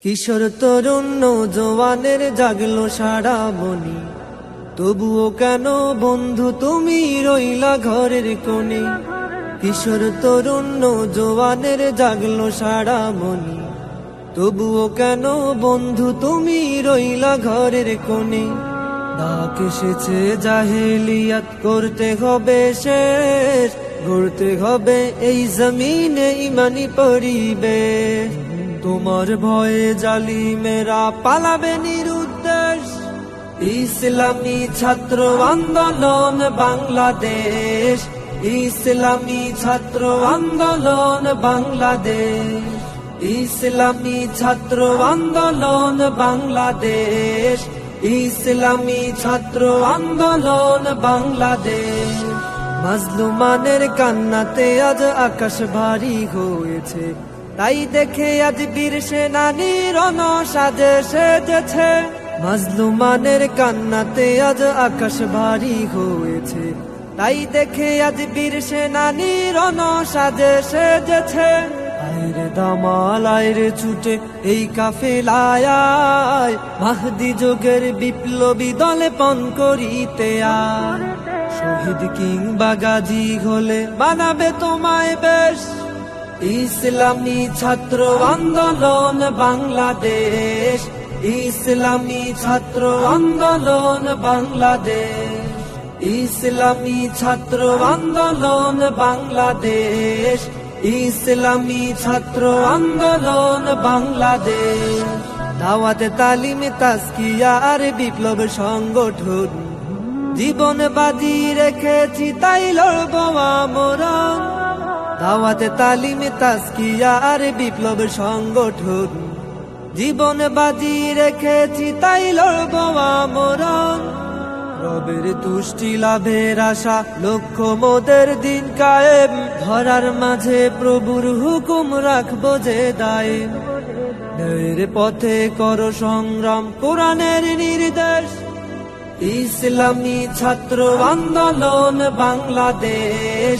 কিশোর তরুণ নৌজওয়ানের জাগলো সারা মনি, তবুও কেন বন্ধু তুমি রইলা ঘরের কোণে। কিশোর তরুণ নৌজওয়ানের জাগলো সারা মনি, তবুও কেন বন্ধু তুমি রইলা ঘরের কোণে। ডাক এসেছে জাহেলিয়াত করতে হবে শেষ, গড়তে হবে এই জমিনে ইমানি পরিবেশ। তোমার ভয়ে জালিমেরা পালাবে নিরুদ্দেশ। ইসলামী ছাত্র আন্দোলন বাংলাদেশ, ইসলামী ছাত্র আন্দোলন বাংলাদেশ, ইসলামী ছাত্র আন্দোলন বাংলাদেশ, ইসলামী ছাত্র আন্দোলন বাংলাদেশ। মাজলুমানের কান্নাতে আজ আকাশ ভারী হয়েছে, তাই দেখে আজ বীর সেনানী রণসাজে সেজেছে। মাজলুমানের কান্নাতে আজ আকাশ ভারী হয়েছে, তাই দেখে আজ বীর সেনানী রণসাজে সেজেছে। আইরে দামাল আইরে ছুটে এই কাফেলায় আয়, মাহদি যুগের বিপ্লবী দলে পণ করিতে আয়। শহীদ কিংবা গাজী হলে বানাবে তোমায় বেশ। ইসলামী ছাত্র আন্দোলন বাংলাদেশ, ইসলামী ছাত্র আন্দোলন বাংলাদেশ, ইসলামী ছাত্র আন্দোলন বাংলাদেশ, ইসলামী ছাত্র আন্দোলন বাংলাদেশ। দাওয়াতে তালিমে তাজকিয়া আর বিপ্লব সংগঠন, জীবন বাজি রেখেছি তাই লড়ব আমরণ। দাওয়াতে তালিমে তাজকিয়া আর বিপ্লব সংগঠন, জীবন বাজি রেখেছি তাই লড়ব আমরণ। রবের তুষ্টি লাভের আশা লক্ষ্য মোদের দিন কায়েম, ধরার মাঝে প্রভুর হুকুম রাখবো যে দায়েম। ন্যায়ের পথে করো সংগ্রাম কোরআনের নির্দেশ। ইসলামী ছাত্র আন্দোলন বাংলাদেশ।